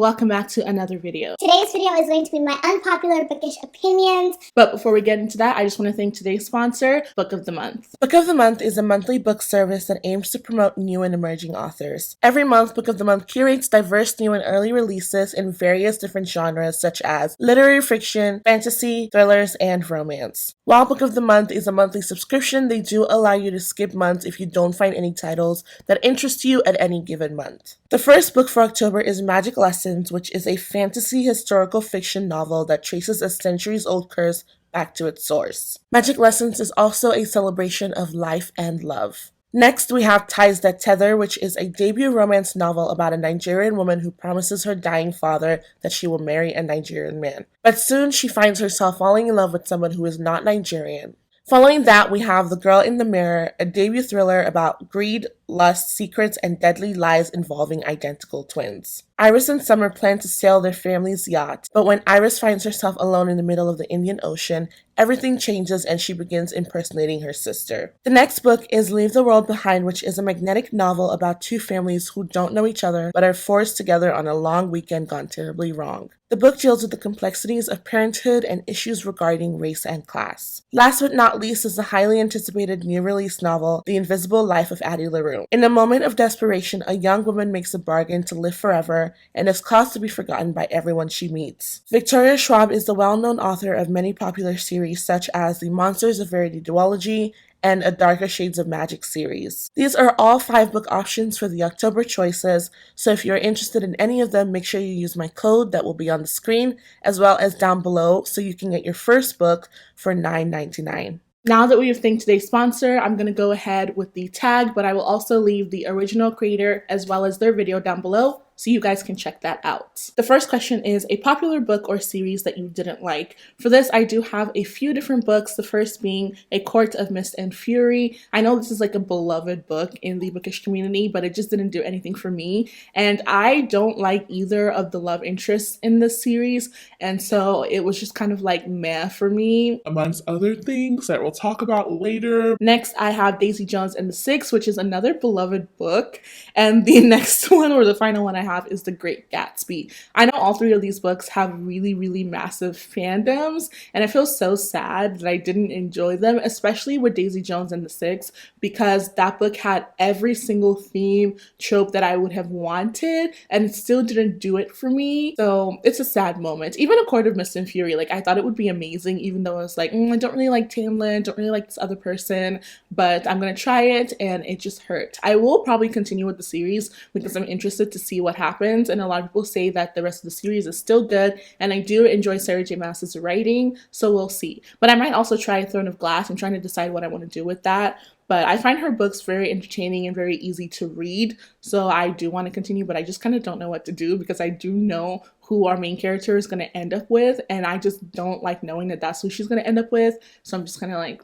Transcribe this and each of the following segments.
Welcome back to another video. Today's video is going to be my unpopular bookish opinions. But before we get into that, I just want to thank today's sponsor, Book of the Month. Book of the Month is a monthly book service that aims to promote new and emerging authors. Every month, Book of the Month curates diverse new and early releases in various different genres such as literary fiction, fantasy, thrillers, and romance. While Book of the Month is a monthly subscription, they do allow you to skip months if you don't find any titles that interest you at any given month. The first book for October is Magic Lessons, which is a fantasy historical fiction novel that traces a centuries-old curse back to its source. Magic Lessons is also a celebration of life and love. Next, we have Ties That Tether, which is a debut romance novel about a Nigerian woman who promises her dying father that she will marry a Nigerian man. But soon she finds herself falling in love with someone who is not Nigerian. Following that, we have The Girl in the Mirror, a debut thriller about greed, lust, secrets, and deadly lies involving identical twins. Iris and Summer plan to sail their family's yacht, but when Iris finds herself alone in the middle of the Indian Ocean, everything changes and she begins impersonating her sister. The next book is Leave the World Behind, which is a magnetic novel about two families who don't know each other but are forced together on a long weekend gone terribly wrong. The book deals with the complexities of parenthood and issues regarding race and class. Last but not least is the highly anticipated new release novel, The Invisible Life of Addie LaRue. In a moment of desperation, a young woman makes a bargain to live forever and is caused to be forgotten by everyone she meets. Victoria Schwab is the well-known author of many popular series such as The Monsters of Verity duology and A Darker Shades of Magic series. These are all 5 book options for the October choices, so if you're interested in any of them, make sure you use my code that will be on the screen as well as down below so you can get your first book for $9.99. Now that we have thanked today's sponsor, I'm going to go ahead with the tag, but I will also leave the original creator as well as their video down below so you guys can check that out. The first question is a popular book or series that you didn't like. For this, I do have a few different books, the first being A Court of Mist and Fury. I know this is like a beloved book in the bookish community, but it just didn't do anything for me. And I don't like either of the love interests in this series, and so it was just kind of like meh for me, amongst other things that we'll talk about later. Next, I have Daisy Jones and the Six, which is another beloved book. And the next one, or the final one I have, is The Great Gatsby. I know all 3 of these books have really massive fandoms, and I feel so sad that I didn't enjoy them, especially with Daisy Jones and the Six, because that book had every single theme trope that I would have wanted, and it still didn't do it for me. So it's a sad moment. Even A Court of Mist and Fury, like, I thought it would be amazing, even though I was like, I don't really like Tamlin, don't really like this other person, but I'm gonna try it, and it just hurt. I will probably continue with the series because I'm interested to see what happens, and a lot of people say that the rest of the series is still good, and I do enjoy Sarah J Maas's writing, so we'll see. But I might also try Throne of Glass. I'm trying to decide what I want to do with that, but I find her books very entertaining and very easy to read, so I do want to continue, but I just kind of don't know what to do because I do know who our main character is going to end up with, and I just don't like knowing that that's who she's going to end up with, so I'm just kind of like...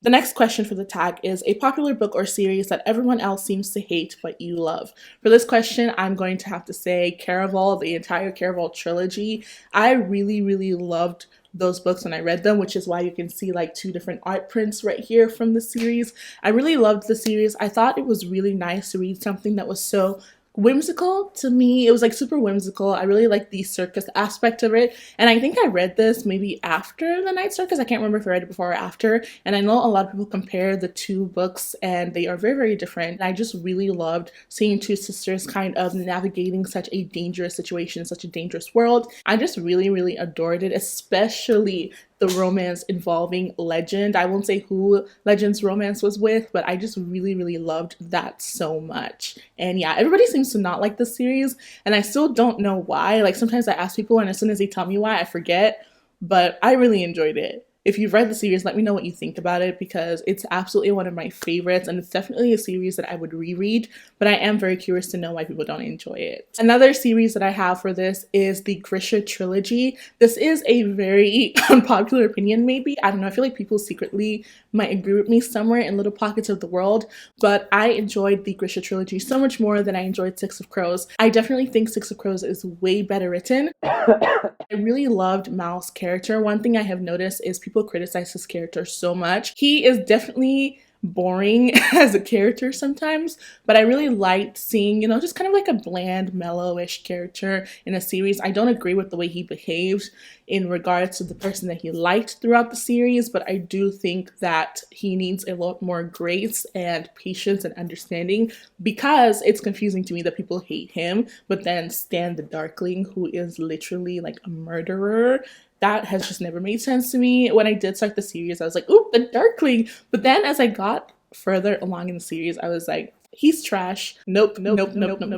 The next question for the tag is a popular book or series that everyone else seems to hate but you love. For this question, I'm going to have to say Caraval, the entire Caraval trilogy. I really loved those books when I read them, which is why you can see like 2 different art prints right here from the series. I really loved the series. I thought it was really nice to read something that was so whimsical to me. It was like super whimsical. I really liked the circus aspect of it, and I think I read this maybe after the Night Circus. I can't remember if I read it before or after, and I know a lot of people compare the 2 books and they are very different. And I just really loved seeing 2 sisters kind of navigating such a dangerous situation, such a dangerous world. I just really adored it, especially the romance involving Legend. I won't say who Legend's romance was with, but I just really loved that so much. And yeah, everybody seems to not like this series, and I still don't know why. Like, sometimes I ask people, and as soon as they tell me why, I forget, but I really enjoyed it. If you've read the series, let me know what you think about it, because it's absolutely one of my favorites, and it's definitely a series that I would reread, but I am very curious to know why people don't enjoy it. Another series that I have for this is the Grisha trilogy. This is a very unpopular opinion, maybe. I don't know, I feel like people secretly might agree with me somewhere in little pockets of the world, but I enjoyed the Grisha trilogy so much more than I enjoyed Six of Crows. I definitely think Six of Crows is way better written. I really loved Mal's character. One thing I have noticed is people criticize his character so much. He is definitely boring as a character sometimes, but I really liked seeing, just kind of like a bland, mellowish character in a series. I don't agree with the way he behaved in regards to the person that he liked throughout the series, but I do think that he needs a lot more grace and patience and understanding, because it's confusing to me that people hate him but then stand the Darkling, who is literally like a murderer. That has just never made sense to me. When I did start the series, I was like, ooh, the Darkling. But then as I got further along in the series, I was like, he's trash. Nope,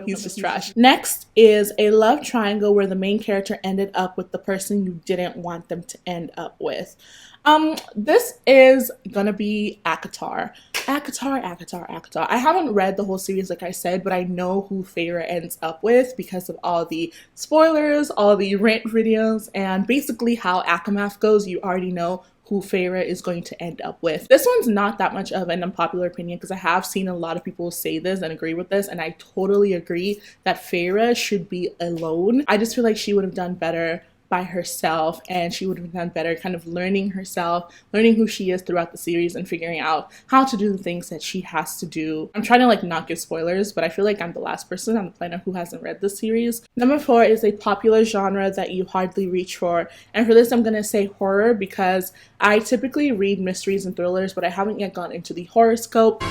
he's just trash. Next is a love triangle where the main character ended up with the person you didn't want them to end up with. This is gonna be ACOTAR. ACOTAR. I haven't read the whole series, like I said, but I know who Feyre ends up with because of all the spoilers, all the rant videos, and basically how ACOMAF goes. You already know who Feyre is going to end up with. This one's not that much of an unpopular opinion because I have seen a lot of people say this and agree with this, and I totally agree that Feyre should be alone. I just feel like she would have done better by herself, and she would have done better kind of learning herself, learning who she is throughout the series, and figuring out how to do the things that she has to do. I'm trying to like not give spoilers, but I feel like I'm the last person on the planet who hasn't read this series. Number 4 is a popular genre that you hardly reach for, and for this I'm gonna say horror, because I typically read mysteries and thrillers, but I haven't yet gone into the horror scope.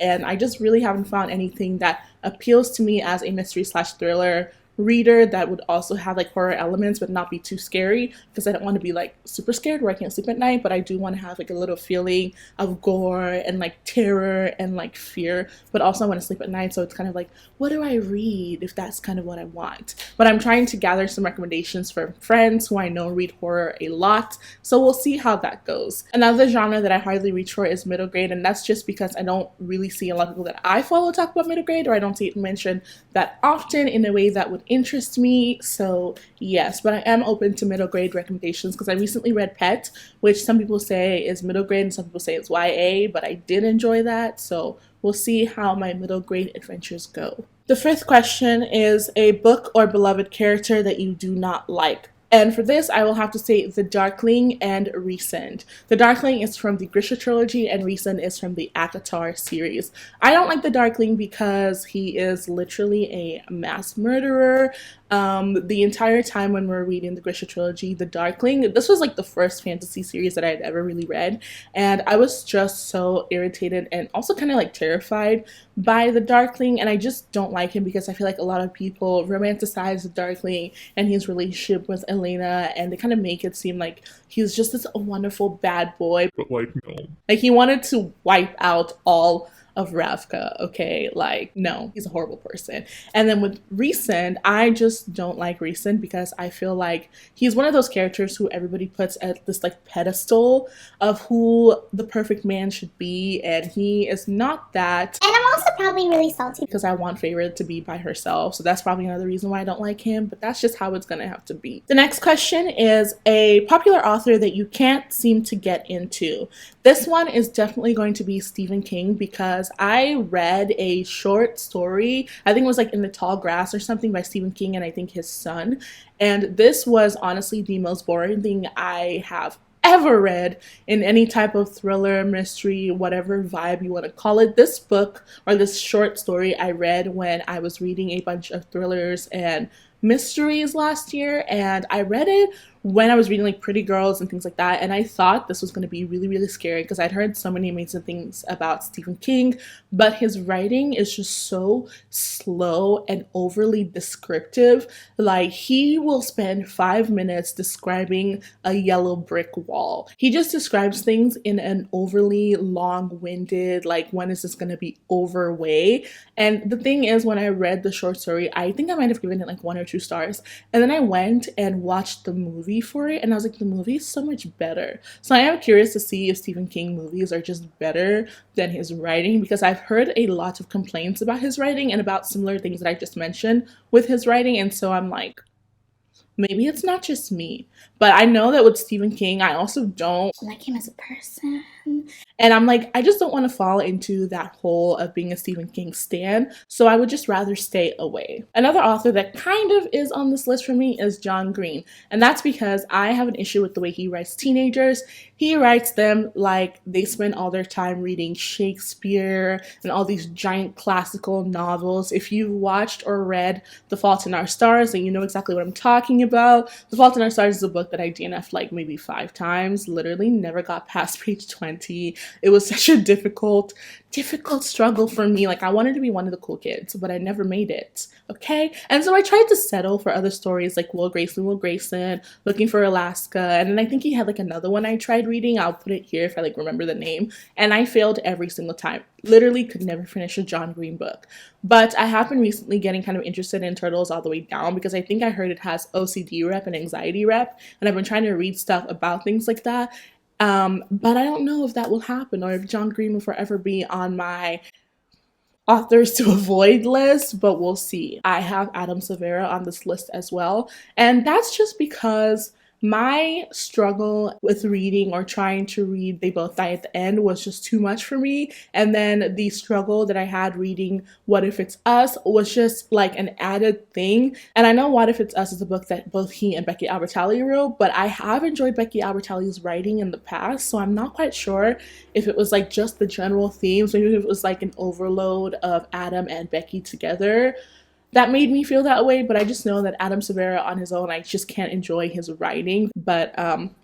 And I just really haven't found anything that appeals to me as a mystery/thriller reader that would also have like horror elements but not be too scary, because I don't want to be like super scared where I can't sleep at night, but I do want to have like a little feeling of gore and like terror and like fear, but also I want to sleep at night. So it's kind of like, what do I read if that's kind of what I want? But I'm trying to gather some recommendations from friends who I know read horror a lot, so we'll see how that goes. Another genre that I hardly reach for is middle grade, and that's just because I don't really see a lot of people that I follow talk about middle grade, or I don't see it mentioned that often in a way that would interest me. So yes, but I am open to middle grade recommendations because I recently read Pet, which some people say is middle grade and some people say it's YA, but I did enjoy that, so we'll see how my middle grade adventures go. The 5th question is a book or beloved character that you do not like. And for this, I will have to say The Darkling and Rhysand. The Darkling is from the Grisha trilogy, and Rhysand is from the ACOTAR series. I don't like The Darkling because he is literally a mass murderer. The entire time when we're reading the Grisha trilogy, The Darkling, this was like the first fantasy series that I had ever really read, and I was just so irritated and also kind of like terrified by The Darkling, and I just don't like him because I feel like a lot of people romanticize The Darkling and his relationship with Elena, and they kind of make it seem like he's just this wonderful bad boy. But like, no. Like he wanted to wipe out all of Ravka, okay? Like, no, he's a horrible person. And then with Rhysand, I just don't like Rhysand because I feel like he's one of those characters who everybody puts at this like pedestal of who the perfect man should be, and he is not that. And I'm also probably really salty because I want Feyre to be by herself, so that's probably another reason why I don't like him, but that's just how it's gonna have to be. The next question is a popular author that you can't seem to get into. This one is definitely going to be Stephen King because I read a short story, I think it was like In the Tall Grass or something, by Stephen King and I think his son, and this was honestly the most boring thing I have ever read in any type of thriller, mystery, whatever vibe you want to call it. This book or this short story I read when I was reading a bunch of thrillers and mysteries last year, and I read it when I was reading like Pretty Girls and things like that, and I thought this was going to be really, really scary because I'd heard so many amazing things about Stephen King, but his writing is just so slow and overly descriptive. Like, he will spend 5 minutes describing a yellow brick wall. He just describes things in an overly long-winded, like, when is this going to be over way? And the thing is, when I read the short story, I think I might have given it like 1 or 2 stars, and then I went and watched the movie for it, and I was like, the movie is so much better. So I am curious to see if Stephen King movies are just better than his writing, because I've heard a lot of complaints about his writing and about similar things that I just mentioned with his writing, and so I'm like, maybe it's not just me. But I know that with Stephen King, I also don't like him as a person. and I'm like, I just don't want to fall into that hole of being a Stephen King stan, so I would just rather stay away. Another author that kind of is on this list for me is John Green, and that's because I have an issue with the way he writes teenagers. He writes them like they spend all their time reading Shakespeare and all these giant classical novels. If you've watched or read The Fault in Our Stars, then you know exactly what I'm talking about. The Fault in Our Stars is a book that I DNF'd like maybe 5 times, literally never got past page 20. It was such a difficult struggle for me. Like, I wanted to be one of the cool kids, but I never made it. Okay? And so I tried to settle for other stories like Will Grayson, Looking for Alaska, and then I think he had like another one I tried reading. I'll put it here if I like remember the name. And I failed every single time. Literally could never finish a John Green book. But I have been recently getting kind of interested in Turtles All the Way Down because I think I heard it has OCD rep and anxiety rep, and I've been trying to read stuff about things like that. But I don't know if that will happen or if John Green will forever be on my authors to avoid list, but we'll see. I have Adam Severa on this list as well, and that's just because my struggle with reading or trying to read They Both Die at the End was just too much for me. And then the struggle that I had reading What If It's Us was just like an added thing. And I know What If It's Us is a book that both he and Becky Albertalli wrote, but I have enjoyed Becky Albertalli's writing in the past, so I'm not quite sure if it was like just the general themes, maybe if it was like an overload of Adam and Becky together that made me feel that way. But I just know that Adam Severa on his own, I just can't enjoy his writing. But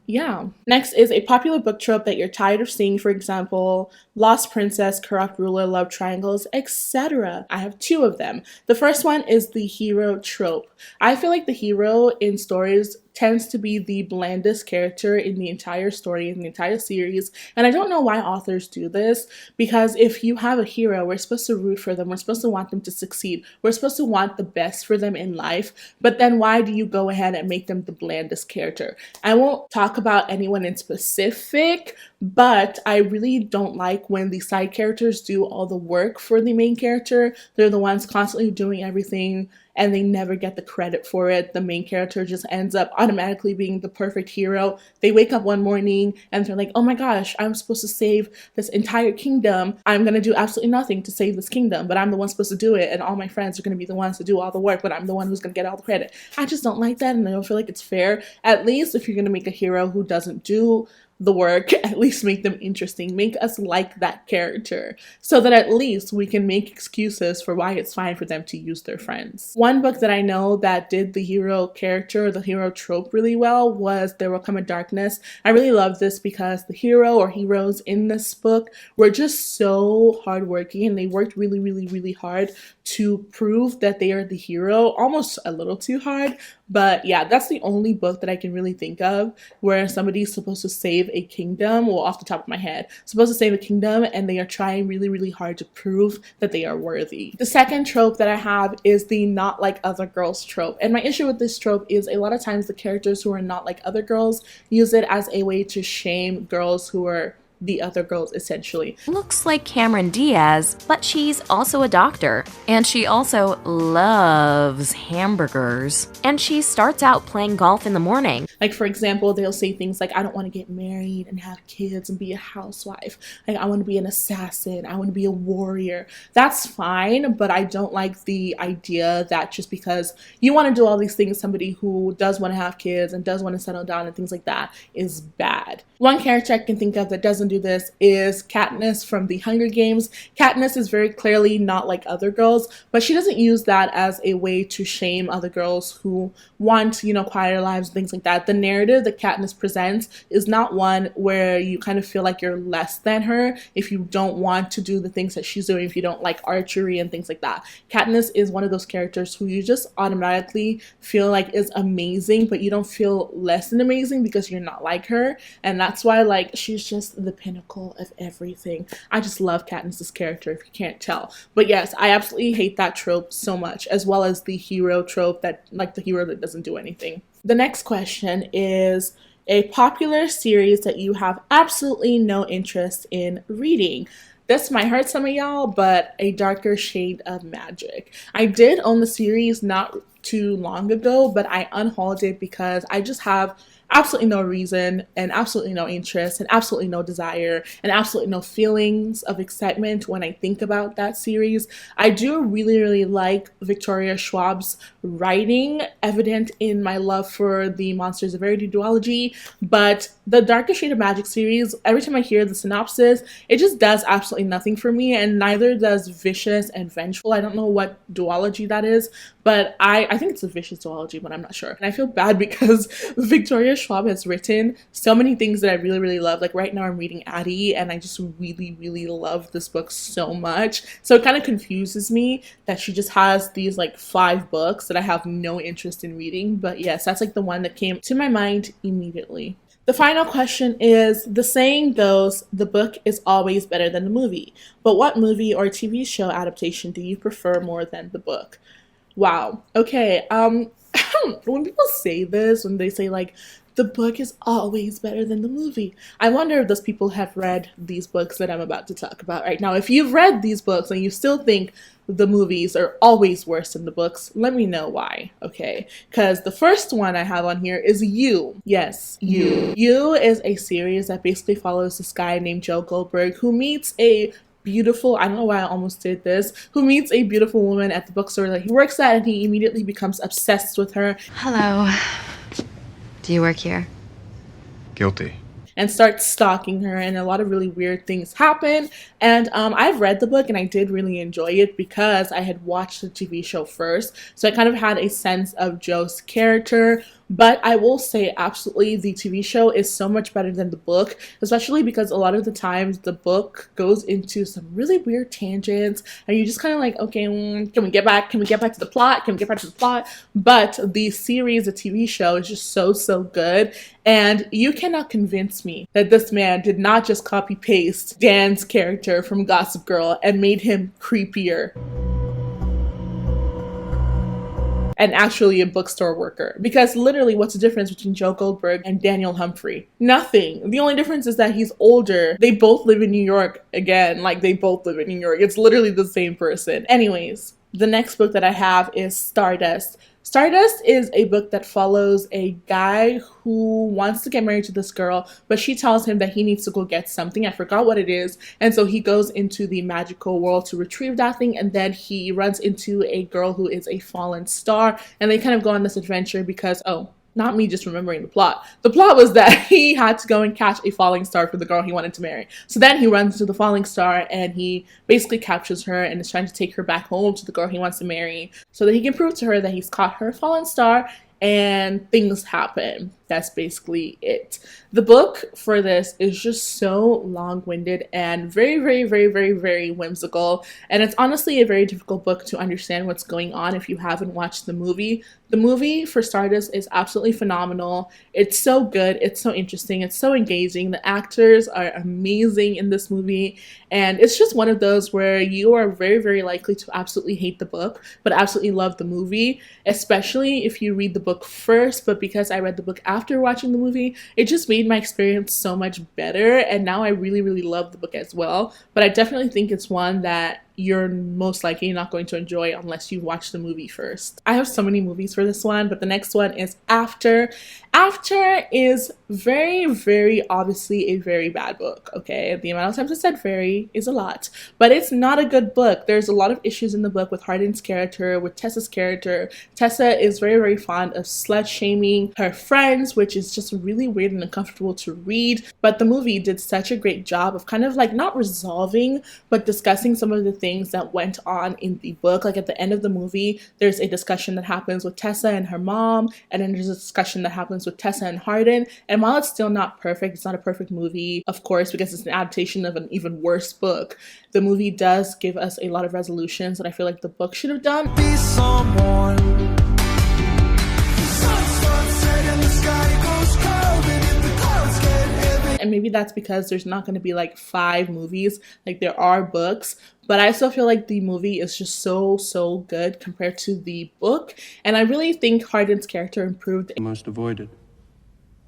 yeah. Next is a popular book trope that you're tired of seeing, for example, Lost Princess, Corrupt Ruler, Love Triangles, etc. I have 2 of them. The first one is the hero trope. I feel like the hero in stories tends to be the blandest character in the entire story, in the entire series. And I don't know why authors do this, because if you have a hero, we're supposed to root for them. We're supposed to want them to succeed. We're supposed to want the best for them in life. But then why do you go ahead and make them the blandest character? I won't talk about anyone in specific, but I really don't like when the side characters do all the work for the main character. They're the ones constantly doing everything and they never get the credit for it. The main character just ends up automatically being the perfect hero. They wake up one morning and they're like, oh my gosh, I'm supposed to save this entire kingdom. I'm going to do absolutely nothing to save this kingdom, but I'm the one supposed to do it. And all my friends are going to be the ones to do all the work, but I'm the one who's going to get all the credit. I just don't like that, and I don't feel like it's fair. At least if you're going to make a hero who doesn't do the work, at least make them interesting. Make us like that character so that at least we can make excuses for why it's fine for them to use their friends. One book that I know that did the hero character, the hero trope really well was There Will Come a Darkness. I really love this because the hero or heroes in this book were just so hardworking, and they worked really, really, really hard to prove that they are the hero, almost a little too hard. But yeah, that's the only book that I can really think of where somebody's supposed to save a kingdom, well, off the top of my head, supposed to save a kingdom, and they are trying really, really hard to prove that they are worthy. The second trope that I have is the not like other girls trope. And my issue with this trope is a lot of times the characters who are not like other girls use it as a way to shame girls who are the other girls, essentially. Looks like Cameron Diaz, but she's also a doctor. And she also loves hamburgers. And she starts out playing golf in the morning. Like, for example, they'll say things like, I don't want to get married and have kids and be a housewife. Like, I want to be an assassin. I want to be a warrior. That's fine, but I don't like the idea that just because you want to do all these things, somebody who does want to have kids and does want to settle down and things like that is bad. One character I can think of that doesn't do this is Katniss from the Hunger Games. Katniss is very clearly not like other girls, but she doesn't use that as a way to shame other girls who want, quieter lives and things like that. The narrative that Katniss presents is not one where you kind of feel like you're less than her if you don't want to do the things that she's doing, if you don't like archery and things like that. Katniss is one of those characters who you just automatically feel like is amazing, but you don't feel less than amazing because you're not like her. And that's why, she's just the pinnacle of everything. I just love Katniss's character, if you can't tell. But yes, I absolutely hate that trope so much, as well as the hero trope, that the hero that doesn't do anything. The next question is a popular series that you have absolutely no interest in reading. this might hurt some of y'all, but A Darker Shade of Magic. I did own the series not too long ago, but I unhauled it because I just have absolutely no reason and absolutely no interest and absolutely no desire and absolutely no feelings of excitement when I think about that series. I do really like Victoria Schwab's writing, evident in my love for the Monsters of Verity duology, but the Darker Shade of Magic series, every time I hear the synopsis, it just does absolutely nothing for me, and neither does Vicious and Vengeful. I don't know what duology that is, but I think it's a Vicious duology, but I'm not sure. And I feel bad because Victoria Schwab has written so many things that I really love. Like right now I'm reading Addie, and I just really love this book so much. So it kind of confuses me that she just has these like 5 books that I have no interest in reading. But yes, that's like the one that came to my mind immediately. The final question is, the saying goes, the book is always better than the movie. But what movie or TV show adaptation do you prefer more than the book? Wow. Okay. When people say this, when they say like the book is always better than the movie, I wonder if those people have read these books that I'm about to talk about right now. If you've read these books and you still think the movies are always worse than the books, let me know why, okay? Because the first one I have on here is You. Yes, You. You is a series that basically follows this guy named Joe Goldberg who meets a beautiful, I don't know why I almost did this, who meets a beautiful woman at the bookstore that he works at, and he immediately becomes obsessed with her. Hello. Do you work here? Guilty. And starts stalking her, and a lot of really weird things happen. And I've read the book and I did really enjoy it because I had watched the TV show first, so I kind of had a sense of Joe's character. But I will say absolutely the TV show is so much better than the book, especially because a lot of the times the book goes into some really weird tangents and you just kind of like, okay, can we get back to the plot? But the series, the TV show is just so good, and you cannot convince me that this man did not just copy paste Dan's character from Gossip Girl and made him creepier and actually a bookstore worker. Because literally, what's the difference between Joe Goldberg and Daniel Humphrey? Nothing. The only difference is that he's older. They both live in New York again. Like, they both live in New York. It's literally the same person. Anyways, the next book that I have is Stardust. Stardust is a book that follows a guy who wants to get married to this girl, but she tells him that he needs to go get something. I forgot what it is. And so he goes into the magical world to retrieve that thing, and then he runs into a girl who is a fallen star, and they kind of go on this adventure because, not me just remembering the plot. The plot was that he had to go and catch a falling star for the girl he wanted to marry. So then he runs to the falling star and he basically captures her and is trying to take her back home to the girl he wants to marry so that he can prove to her that he's caught her fallen star, and things happen. That's basically it. The book for this is just so long-winded and very whimsical, and it's honestly a very difficult book to understand what's going on if you haven't watched the movie. The movie for Stardust is absolutely phenomenal. It's so good, it's so interesting, it's so engaging. The actors are amazing in this movie, and it's just one of those where you are very likely to absolutely hate the book but absolutely love the movie, especially if you read the book first. But because I read the book after watching the movie, it just made my experience so much better, and now I really love the book as well. But I definitely think it's one that you're most likely not going to enjoy unless you watch the movie first. I have so many movies for this one, but the next one is After. After is very obviously a very bad book, okay? The amount of times I said very is a lot, but it's not a good book. There's a lot of issues in the book with Hardin's character, with Tessa's character. Tessa is very fond of slut-shaming her friends, which is just really weird and uncomfortable to read, but the movie did such a great job of kind of like not resolving, but discussing some of the things that went on in the book. Like at the end of the movie, there's a discussion that happens with Tessa and her mom, and then there's a discussion that happens with Tessa and Hardin. And while it's still not perfect, it's not a perfect movie, of course, because it's an adaptation of an even worse book, the movie does give us a lot of resolutions that I feel like the book should have done. Be someone. And maybe that's because there's not going to be like 5 movies like there are books, but I still feel like the movie is just so good compared to the book, and I really think Hardin's character improved. Most avoided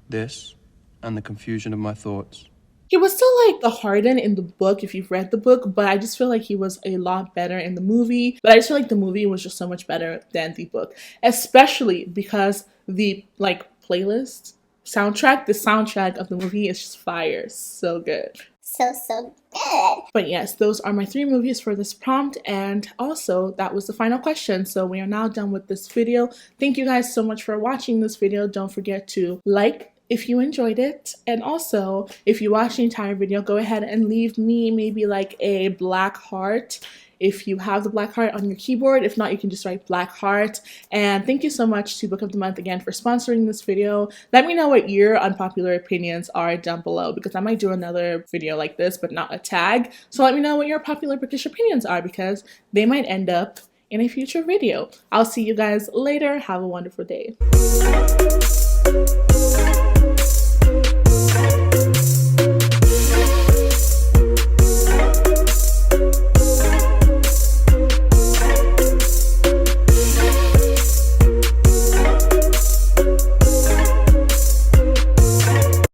this and the confusion of my thoughts. He was still like the Harden in the book if you've read the book, but I just feel like he was a lot better in the movie. But I just feel like the movie was just so much better than the book, especially because the like playlist soundtrack, the soundtrack of the movie is just fire, so good. So good. But yes, those are my 3 movies for this prompt, and also that was the final question. So we are now done with this video. Thank you guys so much for watching this video. Don't forget to like if you enjoyed it, and also if you watched the entire video, go ahead and leave me maybe like a black heart if you have the black heart on your keyboard. If not, you can just write black heart. And thank you so much to Book of the Month again for sponsoring this video. Let me know what your unpopular opinions are down below, because I might do another video like this but not a tag. So let me know what your popular bookish opinions are, because they might end up in a future video. I'll see you guys later. Have a wonderful day.